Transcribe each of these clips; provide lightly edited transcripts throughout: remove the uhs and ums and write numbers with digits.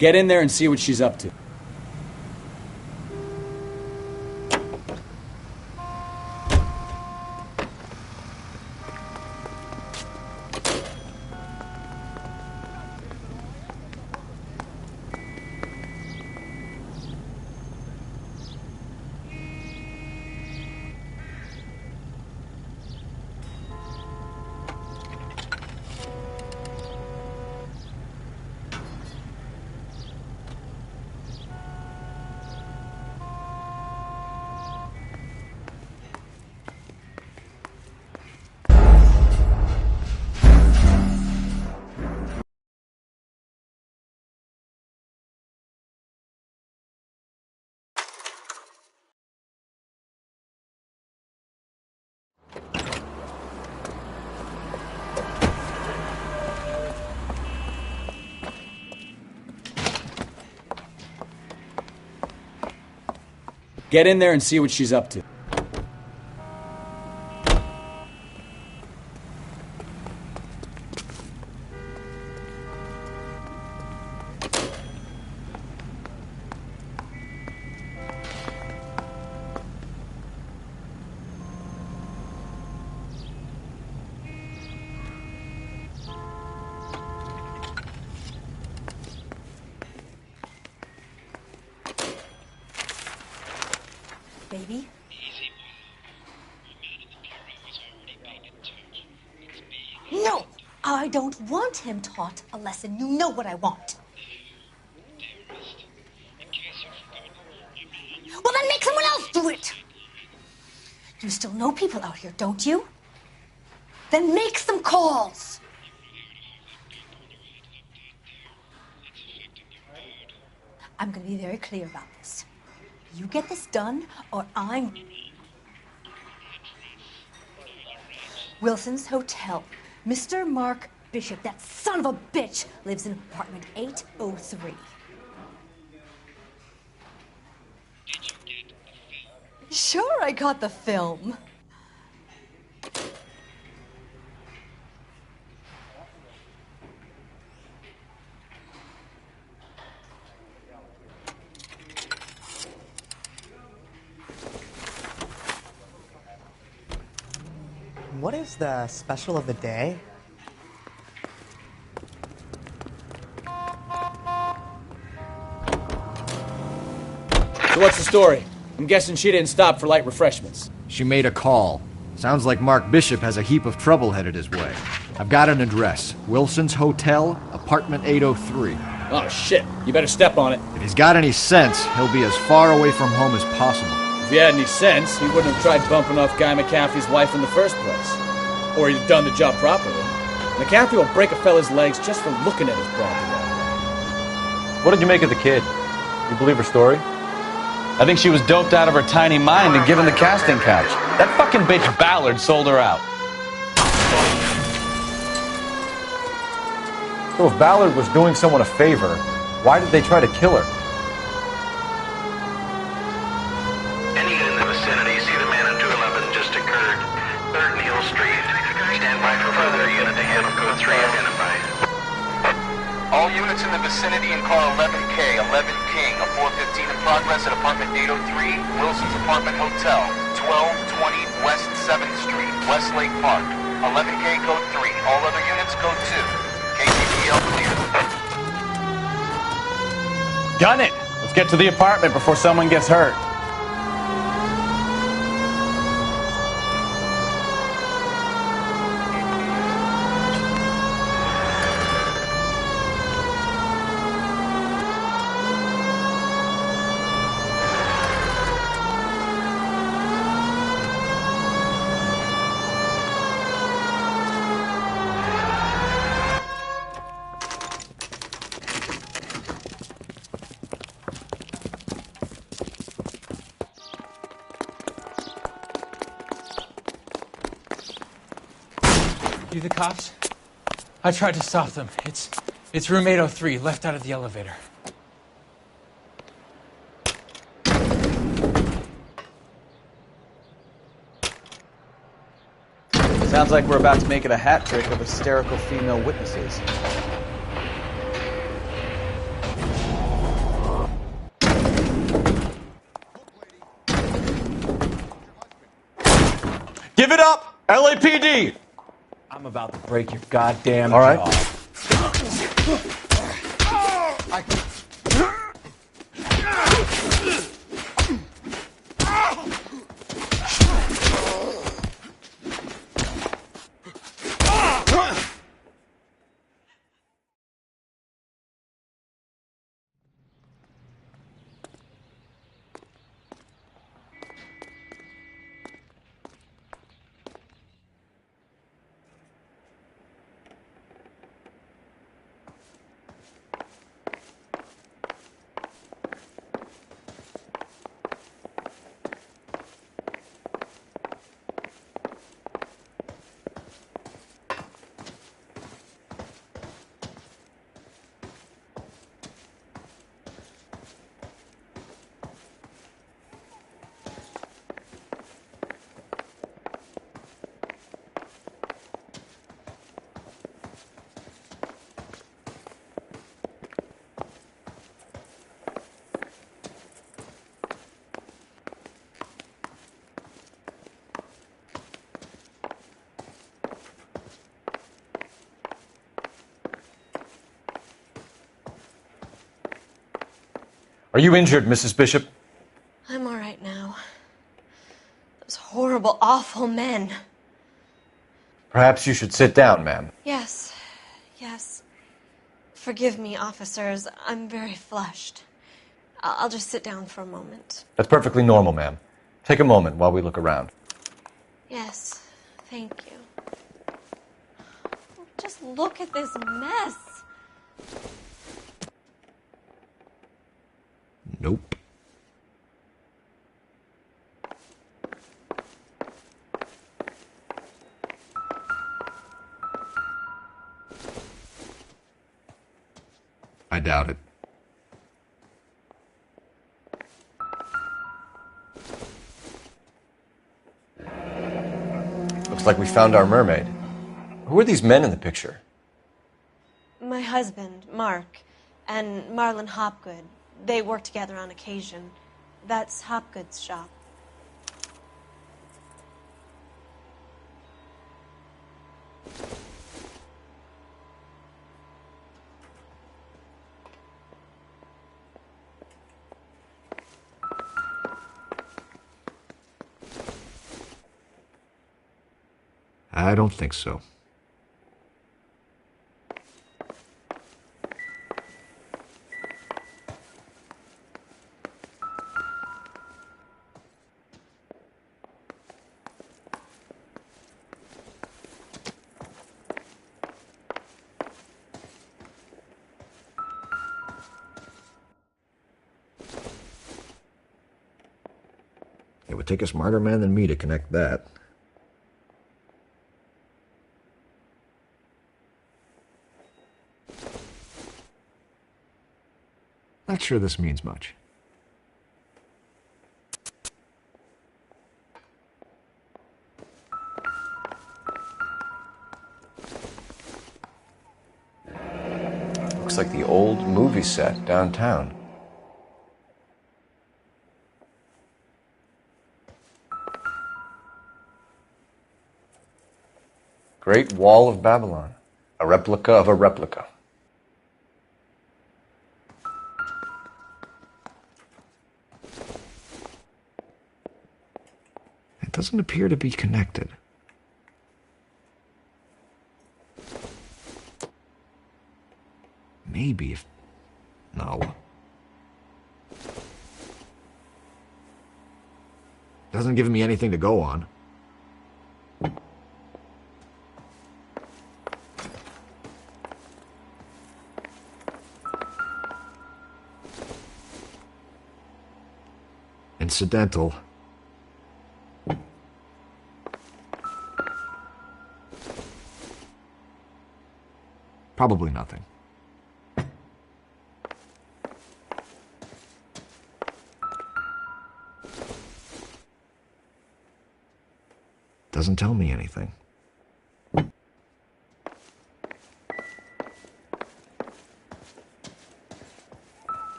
Get in there and see what she's up to. Get in there and see what she's up to. Baby? No! I don't want him taught a lesson. You know what I want. Well, then make someone else do it! You still know people out here, don't you? Then make some calls! I'm gonna be very clear about this. You get this done, or I'm... Wilson's Hotel. Mr. Mark Bishop, that son of a bitch, lives in apartment 803. Did you get the film? Sure, I got the film. What is the special of the day? So what's the story? I'm guessing she didn't stop for light refreshments. She made a call. Sounds like Mark Bishop has a heap of trouble headed his way. I've got an address. Wilson's Hotel, apartment 803. Oh, shit. You better step on it. If he's got any sense, he'll be as far away from home as possible. If he had any sense, he wouldn't have tried bumping off Guy McCaffrey's wife in the first place. Or he'd have done the job properly. McCaffrey will break a fella's legs just for looking at his property. What did you make of the kid? You believe her story? I think she was doped out of her tiny mind and given the casting couch. That fucking bitch Ballard sold her out. So if Ballard was doing someone a favor, why did they try to kill her? Any unit in the vicinity, see the man on 211 just occurred. 3rd Neal Street. Stand by for further unit to handle code 3 identified. All units in the vicinity in car 11K, 11 King, a 415 in progress at apartment 803, Wilson's Apartment Hotel, 1220 West 7th Street, Westlake Park. 11K code 3, all other units code 2. KCPL clear. Gun it! Let's get to the apartment before someone gets hurt. You the cops? I tried to stop them. It's room 803, left out of the elevator. Sounds like we're about to make it a hat trick of hysterical female witnesses. Give it up! LAPD! I'm about to break your goddamn All right. jaw. Are you injured, Mrs. Bishop? I'm all right now. Those horrible, awful men. Perhaps you should sit down, ma'am. Yes, yes. Forgive me, officers. I'm very flushed. I'll just sit down for a moment. That's perfectly normal, ma'am. Take a moment while we look around. Yes, thank you. Just look at this mess. Nope. I doubt it. Looks like we found our mermaid. Who are these men in the picture? My husband, Mark, and Marlon Hopgood. They work together on occasion. That's Hopgood's shop. I don't think so. It would take a smarter man than me to connect that. Not sure this means much. Looks like the old movie set downtown. Great Wall of Babylon. A replica of a replica. It doesn't appear to be connected. Maybe if... No. Doesn't give me anything to go on. Incidental. Probably nothing. Doesn't tell me anything.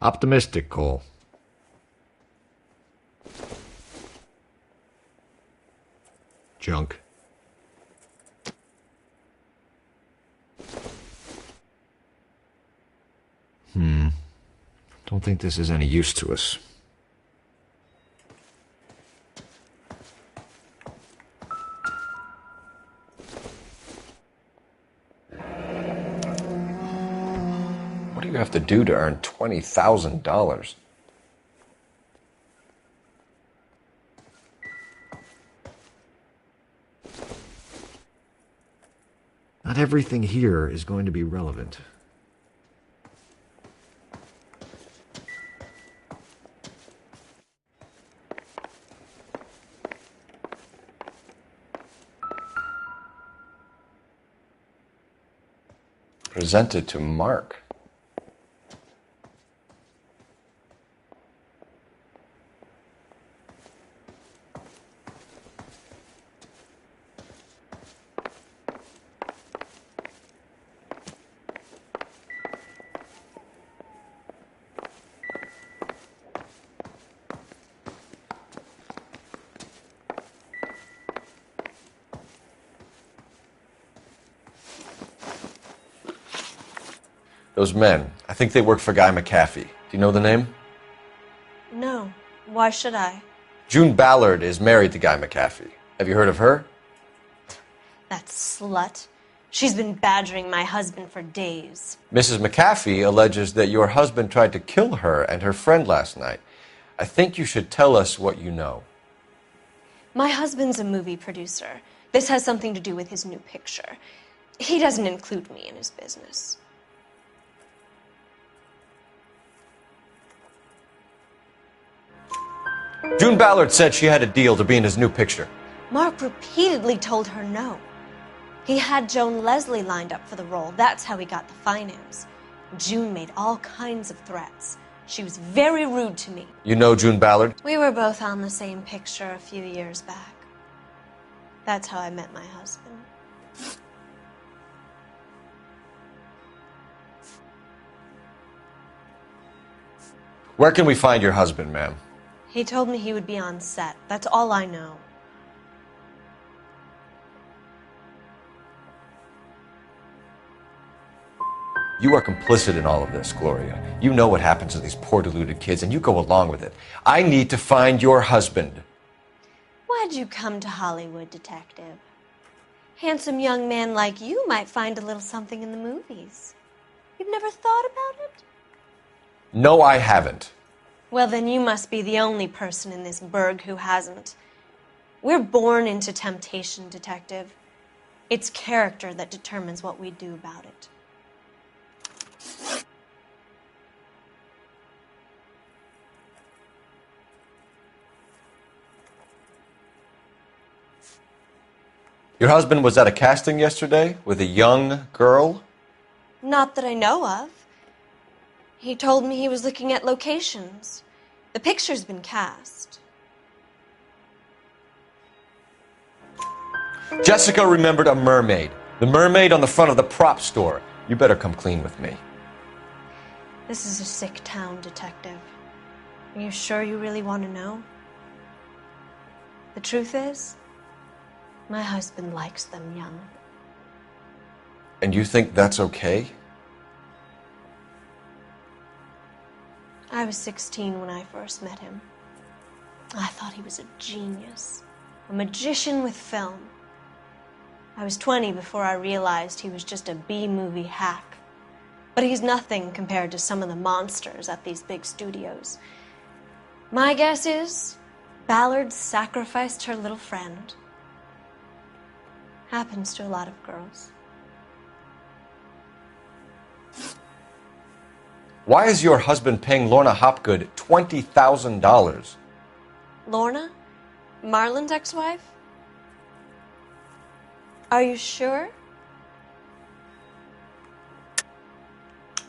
Optimistic, Cole. Junk. Don't think this is any use to us. What do you have to do to earn $20,000? Not everything here is going to be relevant. Presented to Mark. Those men, I think they work for Guy McAfee. Do you know the name? No. Why should I? June Ballard is married to Guy McAfee. Have you heard of her? That slut. She's been badgering my husband for days. Mrs. McAfee alleges that your husband tried to kill her and her friend last night. I think you should tell us what you know. My husband's a movie producer. This has something to do with his new picture. He doesn't include me in his business. June Ballard said she had a deal to be in his new picture. Mark repeatedly told her no. He had Joan Leslie lined up for the role. That's how he got the finance. June made all kinds of threats. She was very rude to me. You know June Ballard? We were both on the same picture a few years back. That's how I met my husband. Where can we find your husband, ma'am? He told me he would be on set. That's all I know. You are complicit in all of this, Gloria. You know what happens to these poor deluded kids, and you go along with it. I need to find your husband. Why'd you come to Hollywood, detective? Handsome young man like you might find a little something in the movies. You've never thought about it? No, I haven't. Well, then you must be the only person in this burg who hasn't. We're born into temptation, detective. It's character that determines what we do about it. Your husband was at a casting yesterday with a young girl? Not that I know of. He told me he was looking at locations. The picture's been cast. Jessica remembered a mermaid. The mermaid on the front of the prop store. You better come clean with me. This is a sick town, detective. Are you sure you really want to know? The truth is, my husband likes them young. And you think that's okay? I was 16 when I first met him. I thought he was a genius, a magician with film. I was 20 before I realized he was just a B-movie hack. But he's nothing compared to some of the monsters at these big studios. My guess is Ballard sacrificed her little friend. Happens to a lot of girls. Why is your husband paying Lorna Hopgood $20,000? Lorna? Marlon's ex-wife? Are you sure?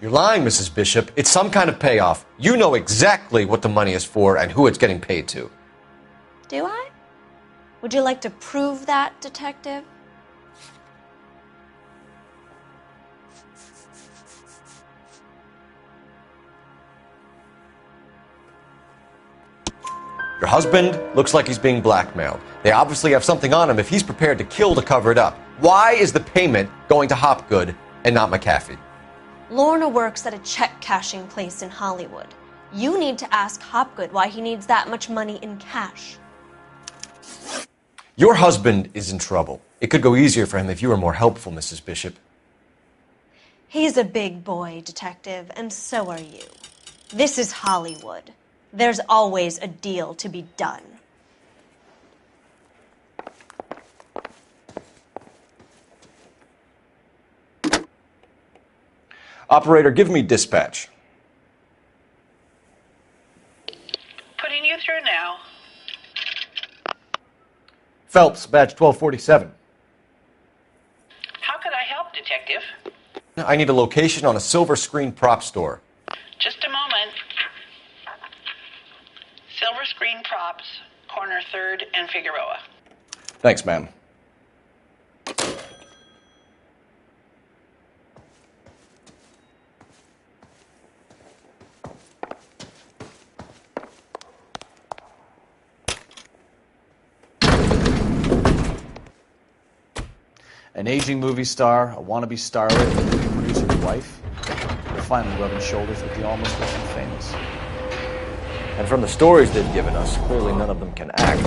You're lying, Mrs. Bishop. It's some kind of payoff. You know exactly what the money is for and who it's getting paid to. Do I? Would you like to prove that, detective? Your husband looks like he's being blackmailed. They obviously have something on him if he's prepared to kill to cover it up. Why is the payment going to Hopgood and not McAfee? Lorna works at a check cashing place in Hollywood. You need to ask Hopgood why he needs that much money in cash. Your husband is in trouble. It could go easier for him if you were more helpful, Mrs. Bishop. He's a big boy, Detective, and so are you. This is Hollywood. There's always a deal to be done. Operator, give me dispatch. Putting you through now. Phelps, badge 1247. How could I help, Detective? I need a location on a silver screen prop store. Just a moment. Silver Screen Props, corner 3rd and Figueroa. Thanks, ma'am. An aging movie star, a wannabe starlet, a movie producer's wife. They're finally rubbing shoulders with the almost rich and famous. And from the stories they've given us, clearly none of them can act.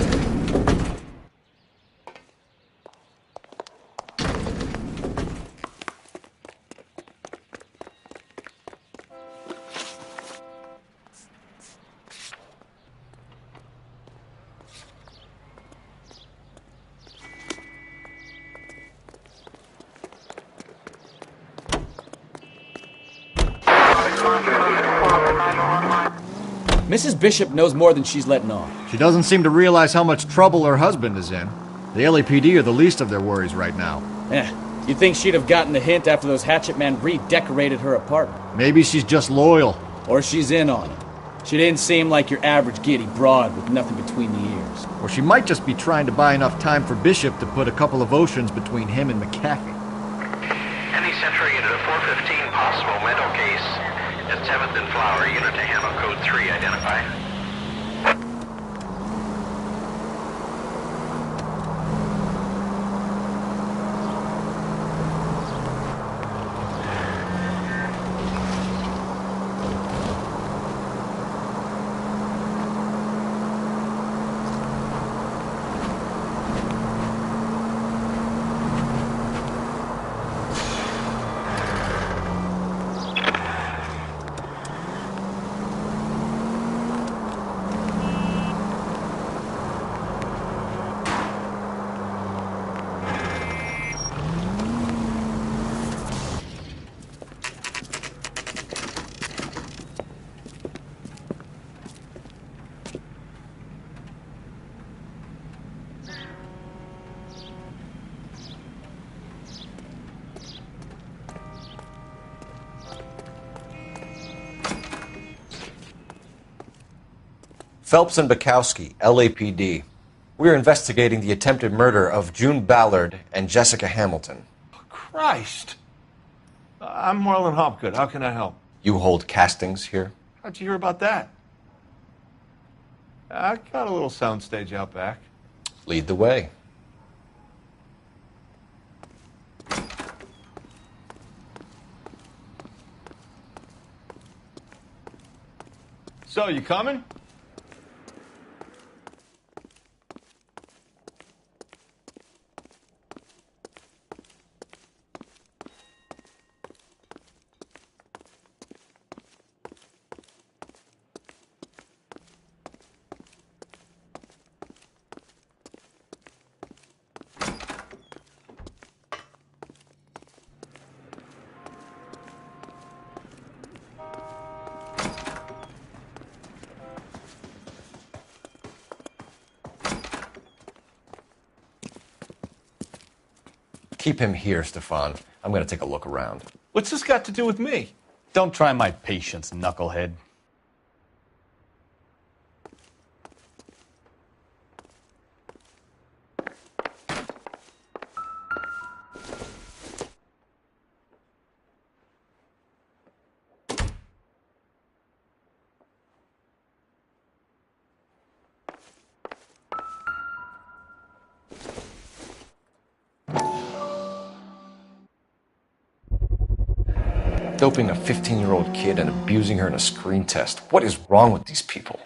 Mrs. Bishop knows more than she's letting on. She doesn't seem to realize how much trouble her husband is in. The LAPD are the least of their worries right now. You'd think she'd have gotten the hint after those hatchet men redecorated her apartment. Maybe she's just loyal. Or she's in on it. She didn't seem like your average giddy broad with nothing between the ears. Or she might just be trying to buy enough time for Bishop to put a couple of oceans between him and McAfee. Any Central Unit of 415 possible mental case at 7th and Flower, unit to handle code 3, identify. Phelps and Bukowski, LAPD. We're investigating the attempted murder of June Ballard and Jessica Hamilton. Christ! I'm Marlon Hopgood. How can I help? You hold castings here? How'd you hear about that? I got a little soundstage out back. Lead the way. So, you coming? Keep him here, Stefan. I'm going to take a look around. What's this got to do with me? Don't try my patience, knucklehead. Doping a 15-year-old kid and abusing her in a screen test. What is wrong with these people?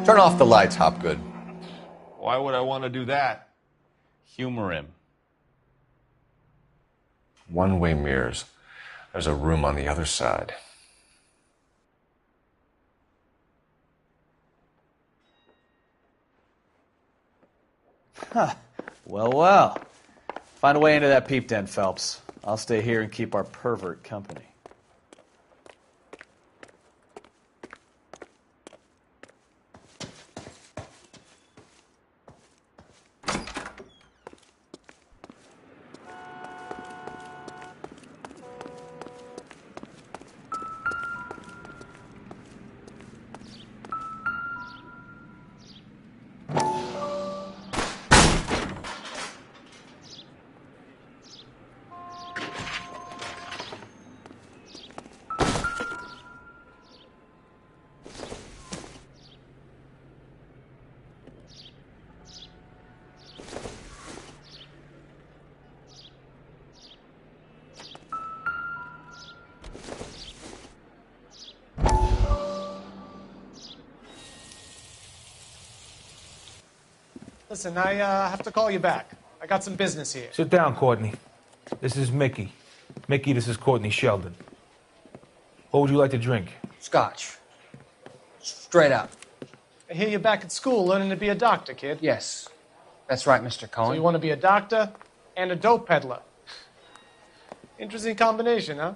Turn off the lights, Hopgood. Why would I want to do that? Humor him. One-way mirrors. There's a room on the other side. Huh. Well, well. Find a way into that peep den, Phelps. I'll stay here and keep our pervert company. Listen, I have to call you back. I got some business here. Sit down, Courtney. This is Mickey. Mickey, this is Courtney Sheldon. What would you like to drink? Scotch. Straight up. I hear you're back at school learning to be a doctor, kid. Yes. That's right, Mr. Cohen. So you want to be a doctor and a dope peddler. Interesting combination, huh?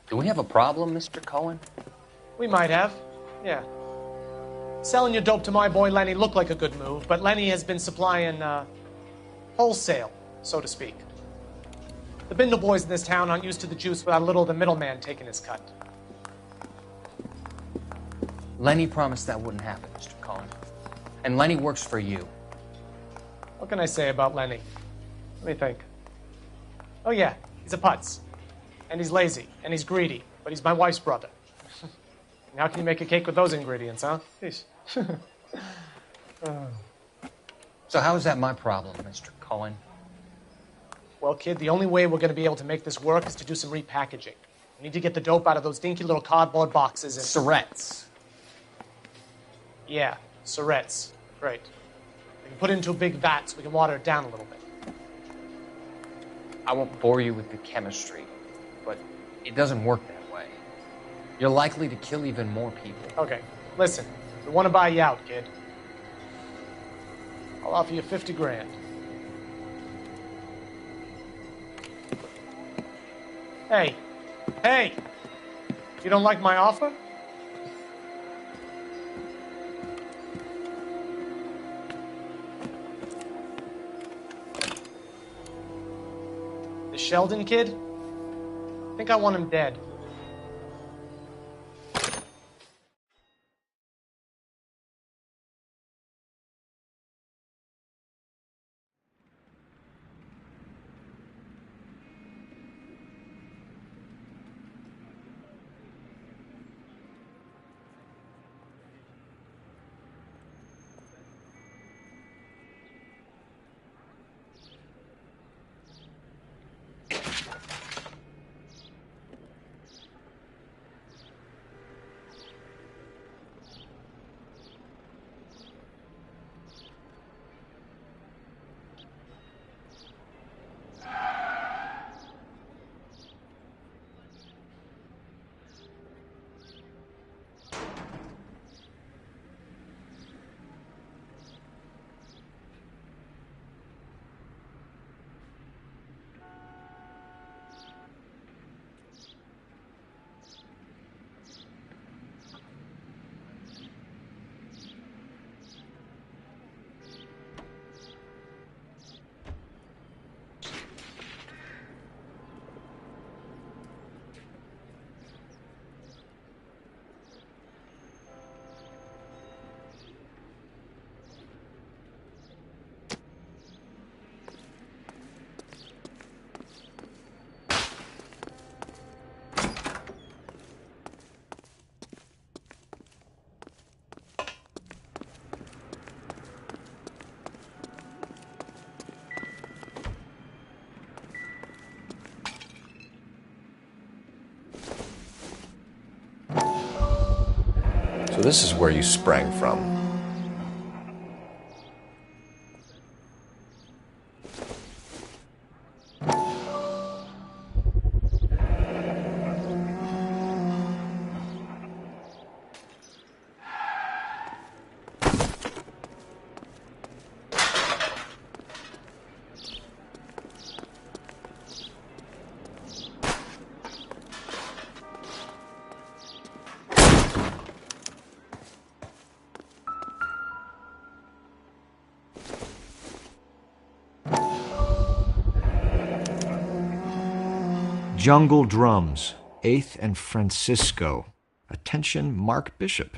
Do we have a problem, Mr. Cohen? We might have, yeah. Selling your dope to my boy Lenny looked like a good move, but Lenny has been supplying, wholesale, so to speak. The Bindle boys in this town aren't used to the juice without a little of the middleman taking his cut. Lenny promised that wouldn't happen, Mr. Cohen. And Lenny works for you. What can I say about Lenny? Let me think. Oh yeah, he's a putz. And he's lazy, and he's greedy, but he's my wife's brother. And how can you make a cake with those ingredients, huh? Jeez. So how is that my problem, Mr. Cohen? Well, kid, the only way we're going to be able to make this work is to do some repackaging. We need to get the dope out of those dinky little cardboard boxes and... Syrettes. Yeah, syrettes. Great. We can put it into a big vat so we can water it down a little bit. I won't bore you with the chemistry, but it doesn't work that way. You're likely to kill even more people. Okay, listen. We want to buy you out, kid. I'll offer you 50 grand. Hey. Hey! You don't like my offer? The Sheldon kid? I think I want him dead. this is where you sprang from. Jungle Drums, 8th and Francisco. Attention, Mark Bishop.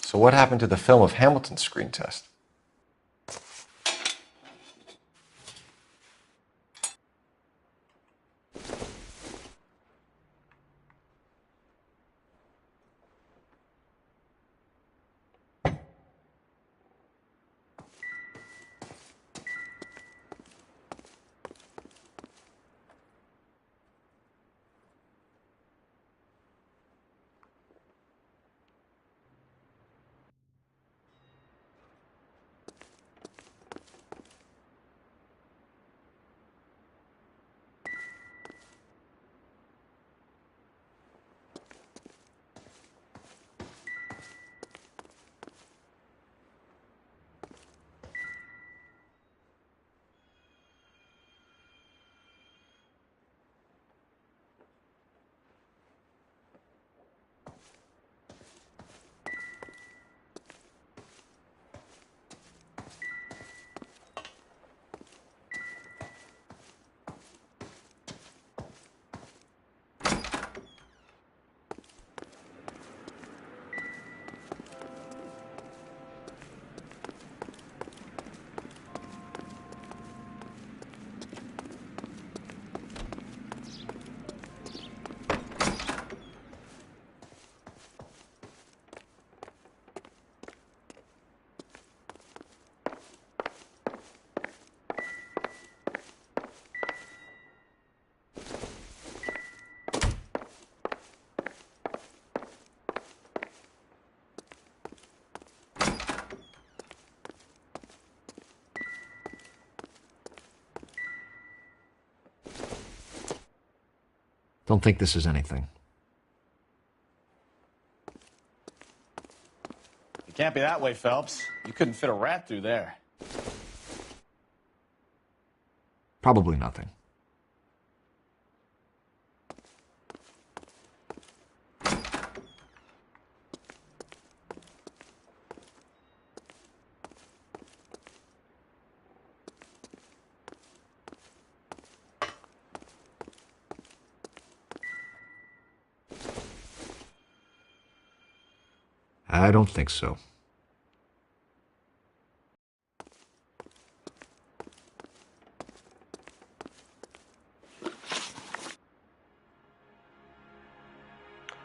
So what happened to the film of Hamilton's screen test? Don't think this is anything. It can't be that way, Phelps. You couldn't fit a rat through there. Probably nothing. I don't think so.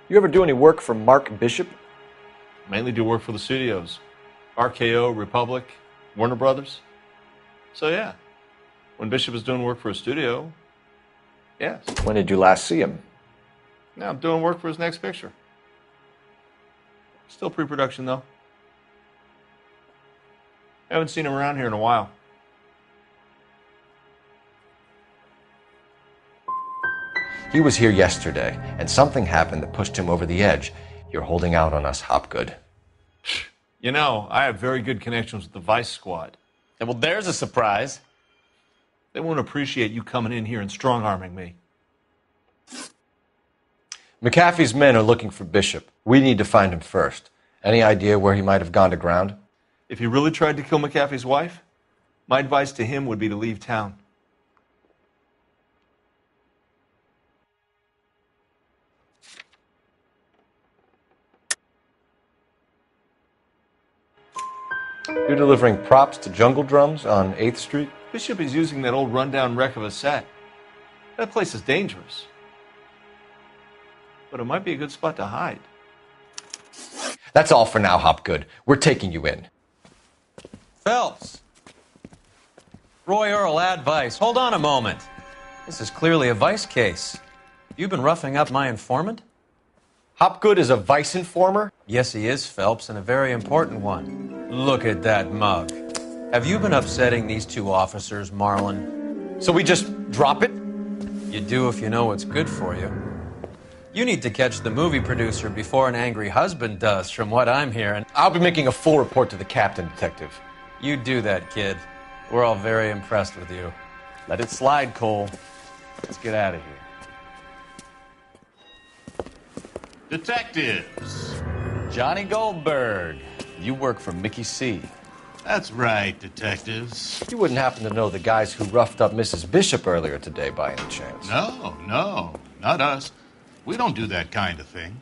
You ever do any work for Mark Bishop? Mainly do work for the studios. RKO, Republic, Warner Brothers. So yeah, when Bishop is doing work for a studio, yes. When did you last see him? Now I'm doing work for his next picture. Still pre-production though. Haven't seen him around here in a while. He was here yesterday, and something happened that pushed him over the edge. You're holding out on us, Hopgood. You know, I have very good connections with the Vice Squad. And well, there's a surprise. They won't appreciate you coming in here and strong-arming me. McAfee's men are looking for Bishop. We need to find him first. Any idea where he might have gone to ground? If he really tried to kill McAfee's wife, my advice to him would be to leave town. You're delivering props to Jungle Drums on 8th Street? Bishop is using that old rundown wreck of a set. That place is dangerous. but it might be a good spot to hide. That's all for now, Hopgood. We're taking you in. Phelps. Roy Earl, advice. Hold on a moment. This is clearly a vice case. You've been roughing up my informant? Hopgood is a vice informer? Yes, he is, Phelps, and a very important one. Look at that mug. Have you been upsetting these two officers, Marlin? So we just drop it? You do if you know what's good for you. You need to catch the movie producer before an angry husband does, from what I'm hearing. I'll be making a full report to the captain, Detective. You do that, kid. We're all very impressed with you. Let it slide, Cole. Let's get out of here. Detectives. Johnny Goldberg. You work for Mickey C. That's right, detectives. You wouldn't happen to know the guys who roughed up Mrs. Bishop earlier today by any chance? No, not us. We don't do that kind of thing.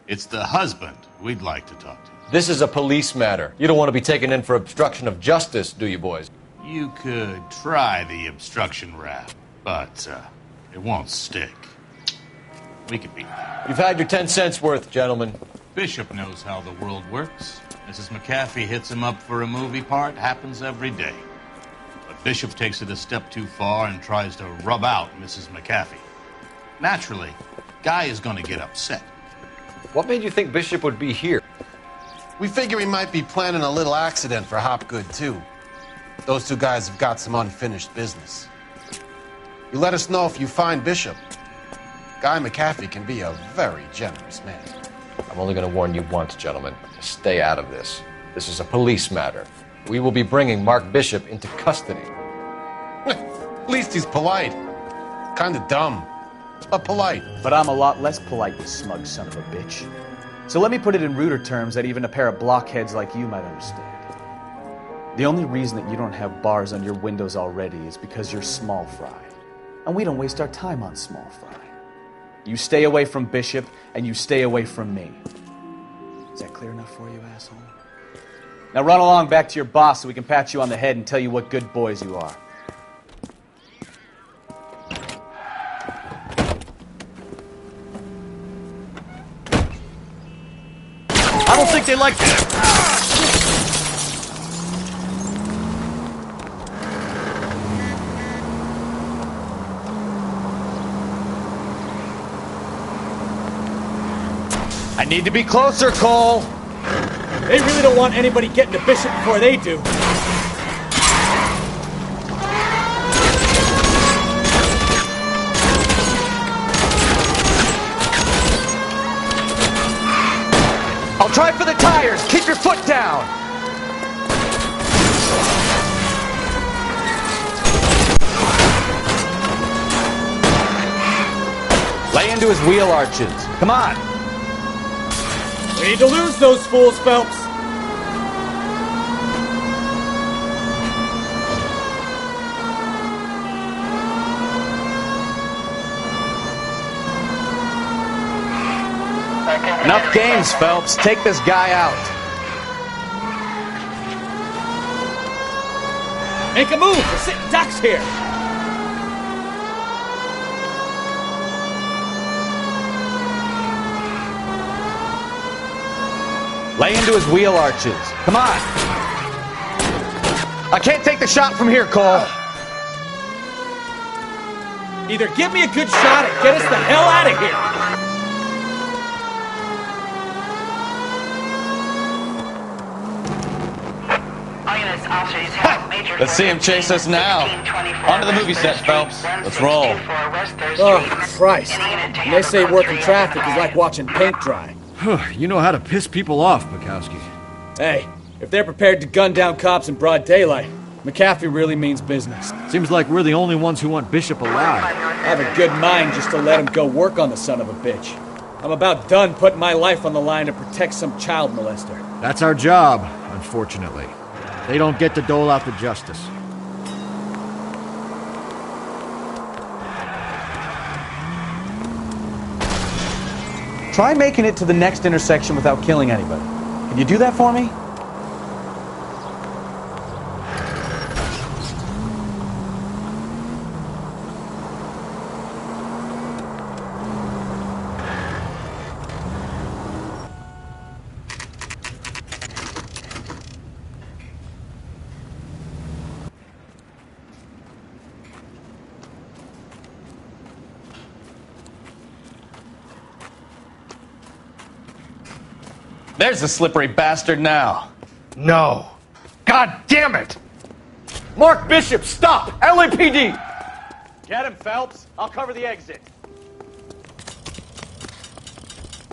It's the husband we'd like to talk to. This is a police matter. You don't want to be taken in for obstruction of justice, do you, boys? You could try the obstruction rap, but it won't stick. We could beat that. You've had your 10 cents worth, gentlemen. Bishop knows how the world works. Mrs. McAfee hits him up for a movie part. Happens every day. But Bishop takes it a step too far and tries to rub out Mrs. McAfee. Naturally, Guy is going to get upset. What made you think Bishop would be here? We figure he might be planning a little accident for Hopgood, too. Those two guys have got some unfinished business. You let us know if you find Bishop. Guy McAfee can be a very generous man. I'm only going to warn you once, gentlemen. Stay out of this. This is a police matter. We will be bringing Mark Bishop into custody. At least he's polite. Kind of dumb, but polite. But I'm a lot less polite, you smug son of a bitch. So let me put it in ruder terms that even a pair of blockheads like you might understand. The only reason that you don't have bars on your windows already is because you're small fry. And we don't waste our time on small fry. You stay away from Bishop, and you stay away from me. Is that clear enough for you, asshole? Now run along back to your boss so we can pat you on the head and tell you what good boys you are. I don't think they like that. I need to be closer, Cole. They really don't want anybody getting to Bishop before they do. I'll try for the tires. Keep your foot down. Lay into his wheel arches. Come on. We need to lose those fools, Phelps. Enough games, Phelps. Take this guy out. Make a move. We're sitting ducks here. Lay into his wheel arches. Come on. I can't take the shot from here, Cole. Either give me a good shot or get us the hell out of here. Let's see him chase us now. On to the movie set, Phelps. Let's roll. Oh, Christ. When they say working traffic is like watching paint dry. You know how to piss people off, Bukowski. Hey, if they're prepared to gun down cops in broad daylight, McAfee really means business. Seems like we're the only ones who want Bishop alive. I have a good mind just to let him go work on the son of a bitch. I'm about done putting my life on the line to protect some child molester. That's our job, unfortunately. They don't get to dole out the justice. Try making it to the next intersection without killing anybody. Can you do that for me? There's the slippery bastard now. No. God damn it! Mark Bishop, stop! LAPD! Get him, Phelps. I'll cover the exit.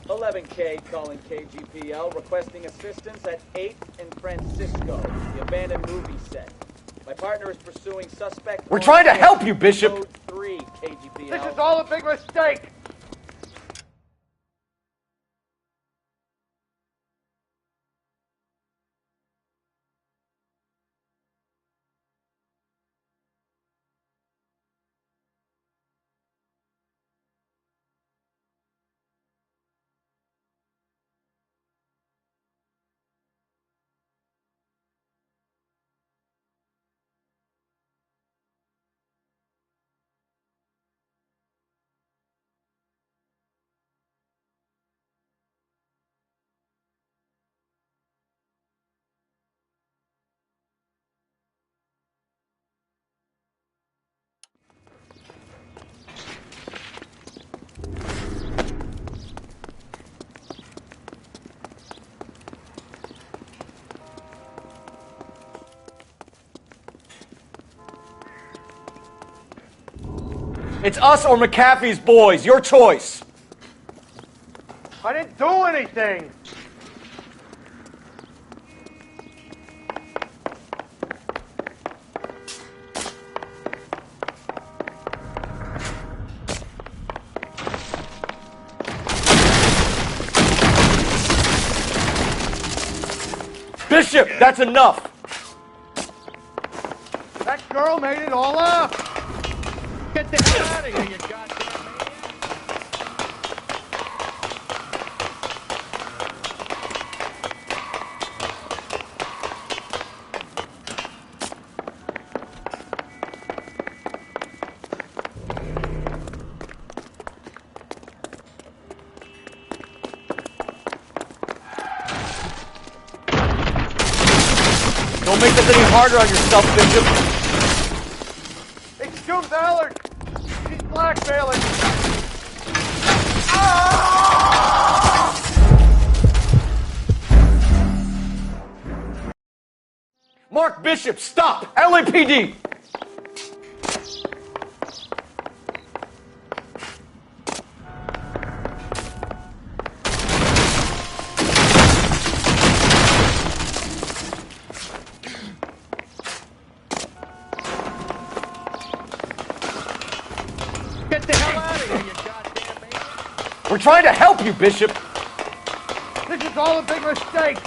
11K calling KGPL, requesting assistance at 8th and Francisco, the abandoned movie set. My partner is pursuing suspect. We're trying to help you, Bishop. Code 3 KGPL. This is all a big mistake! It's us or McAfee's boys. Your choice. I didn't do anything! Bishop, that's enough. That girl made it all up! Get the hell out of here, you goddamn Don't make this any harder on yourself, Bishop. It's June Ballard! She's blackmailing! Mark Bishop, stop! LAPD! Get the hell out of here, you goddamn maniac! We're trying to help you, Bishop. This is all a big mistake!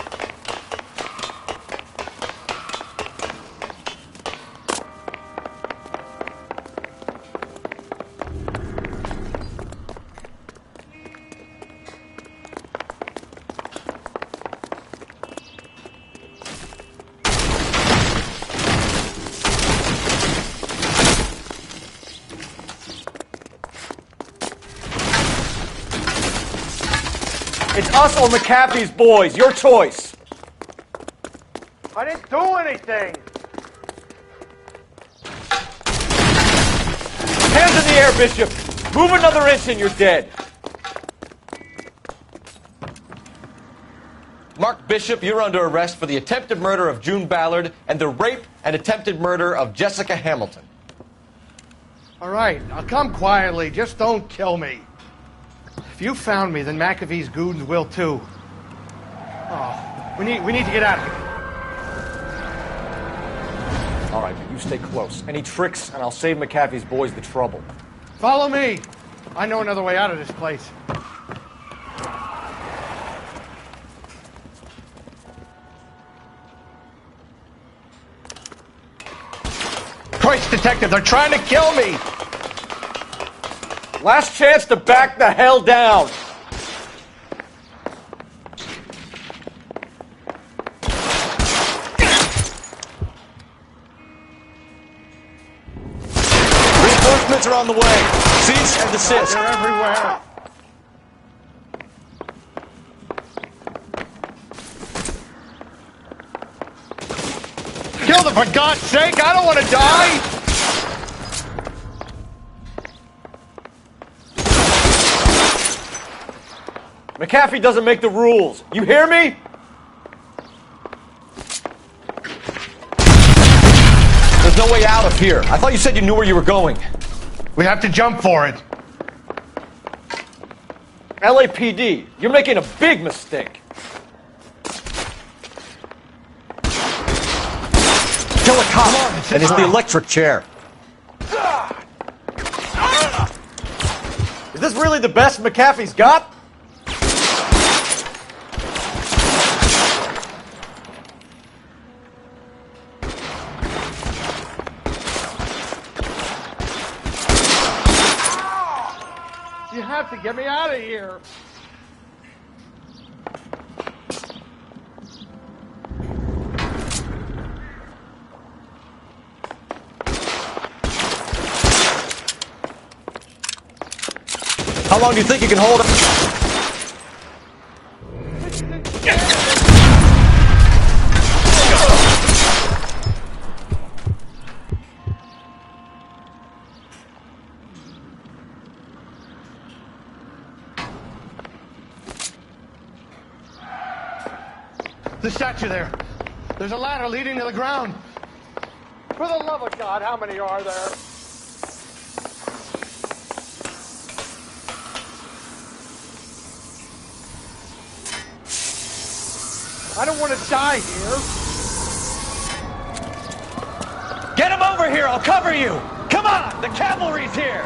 It's us or McAfee's boys. Your choice. I didn't do anything! Hands in the air, Bishop. Move another inch and you're dead. Mark Bishop, you're under arrest for the attempted murder of June Ballard and the rape and attempted murder of Jessica Hamilton. All right, I'll come quietly. Just don't kill me. If you found me, then McAfee's goons will too. Oh, we need to get out of here. All right, but you stay close. Any tricks, and I'll save McAfee's boys the trouble. Follow me. I know another way out of this place. Christ, detective, they're trying to kill me! Last chance to back the hell down. Reinforcements are on the way. Cease and desist. They're everywhere. Kill them, for God's sake! I don't want to die! McAfee doesn't make the rules. You hear me? There's no way out of here. I thought you said you knew where you were going. We have to jump for it. LAPD, you're making a big mistake. Kill a cop, and it's the electric chair. Is this really the best McAfee's got? You have to get me out of here. How long do you think you can hold it? The statue there. There's a ladder leading to the ground. For the love of God, how many are there? I don't want to die here. Get him over here, I'll cover you! Come on, the cavalry's here!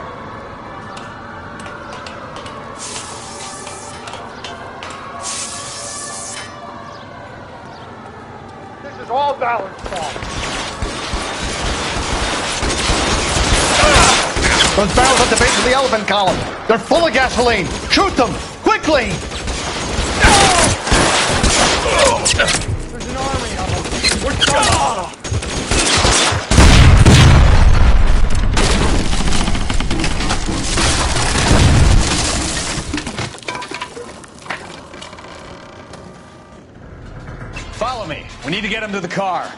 This is all Ballard's fault. Those barrels at the base of the elephant column. They're full of gasoline. Shoot them! Quickly! There's an army of them. We're done. Follow me. We need to get him to the car.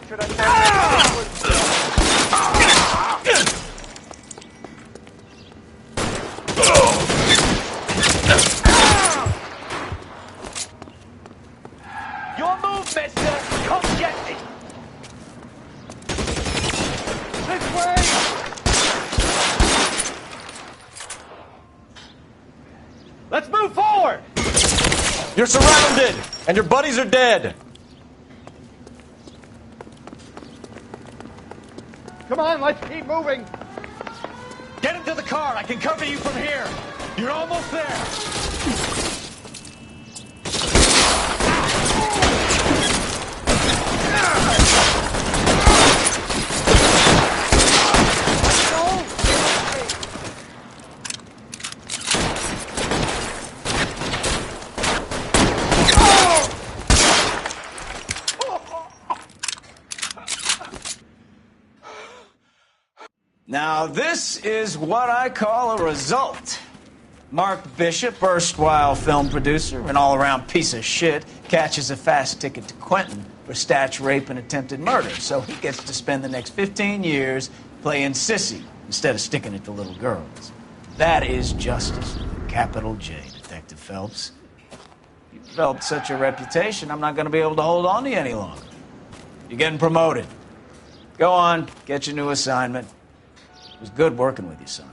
Should I Your move, mister! Come get me! This way! Let's move forward! You're surrounded, and your buddies are dead. Come on, let's keep moving. Get him to the car. I can cover you from here. You're almost there. Now, this is what I call a result. Mark Bishop, erstwhile film producer, an all-around piece of shit, catches a fast ticket to Quentin for statch rape and attempted murder. So he gets to spend the next 15 years playing sissy instead of sticking it to little girls. That is justice. Capital J, Detective Phelps. You've developed such a reputation, I'm not going to be able to hold on to you any longer. You're getting promoted. Go on, get your new assignment. It was good working with you, son.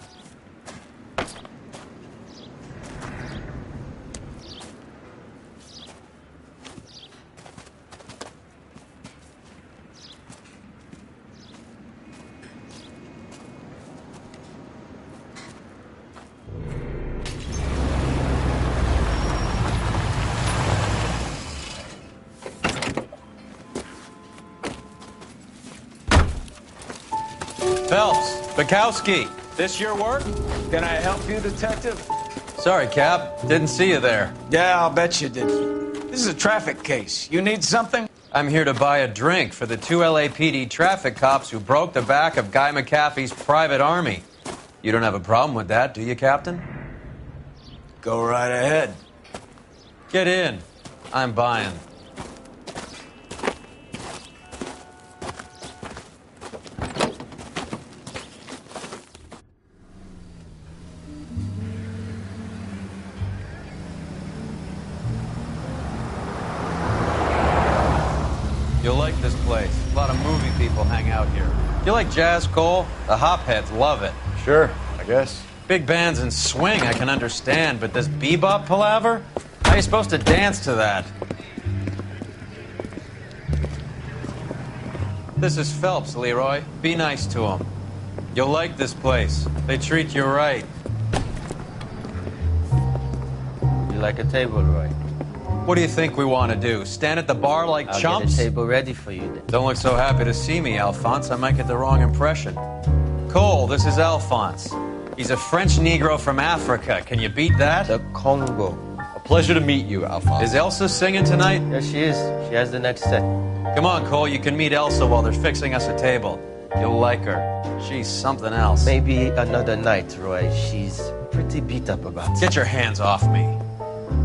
Phelps, Bukowski, this your work? Can I help you, Detective? Sorry, Cap. Didn't see you there. Yeah, I'll bet you did. This is a traffic case. You need something? I'm here to buy a drink for the 2 LAPD traffic cops who broke the back of Guy McAfee's private army. You don't have a problem with that, do you, Captain? Go right ahead. Get in. I'm buying. You like jazz, Cole? The hopheads love it. Sure, I guess. Big bands and swing I can understand, but this bebop palaver? How are you supposed to dance to that? This is Phelps, Leroy. Be nice to him. You'll like this place. They treat you right. You like a table, Roy? What do you think we want to do? Stand at the bar like I'll chumps? get a table ready for you then. Don't look so happy to see me, Alphonse. I might get the wrong impression. Cole, this is Alphonse. He's a French Negro from Africa. Can you beat that? The Congo. A pleasure to meet you, Alphonse. Is Elsa singing tonight? Yes, she is. She has the next set. Come on, Cole. You can meet Elsa while they're fixing us a table. You'll like her. She's something else. Maybe another night, Roy. She's pretty beat up about it. Get your hands off me.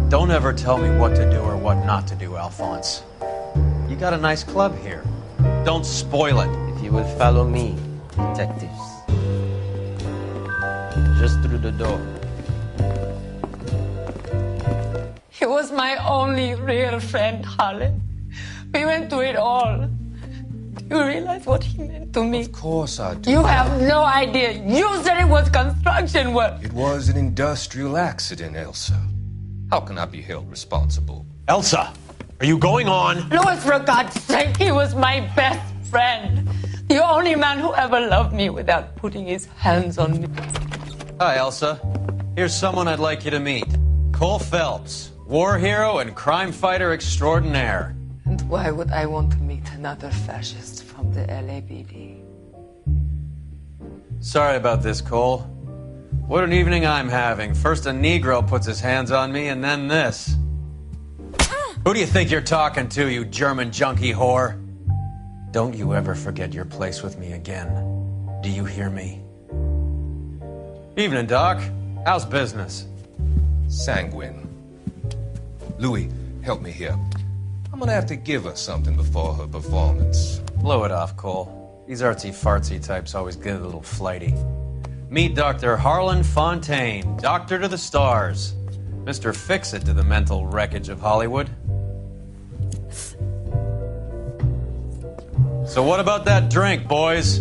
Don't ever tell me what to do or what not to do, Alphonse. You got a nice club here. Don't spoil it. If you will follow me, detectives. Just through the door. He was my only real friend, Harlan. We went through it all. Do you realize what he meant to me? Of course I do. You have no idea. You said it was construction work. It was an industrial accident, Elsa. How can I be held responsible? Elsa, are you going on? Louis, for God's sake, he was my best friend. The only man who ever loved me without putting his hands on me. Hi, Elsa. Here's someone I'd like you to meet. Cole Phelps, war hero and crime fighter extraordinaire. And why would I want to meet another fascist from the LAPD? Sorry about this, Cole. What an evening I'm having. First a Negro puts his hands on me, and then this. Who do you think you're talking to, you German junkie whore? Don't you ever forget your place with me again. Do you hear me? Evening, Doc. How's business? Sanguine. Louis, help me here. I'm gonna have to give her something before her performance. Blow it off, Cole. These artsy-fartsy types always get a little flighty. Meet Dr. Harlan Fontaine, doctor to the stars. Mr. Fix-It to the mental wreckage of Hollywood. So what about that drink, boys?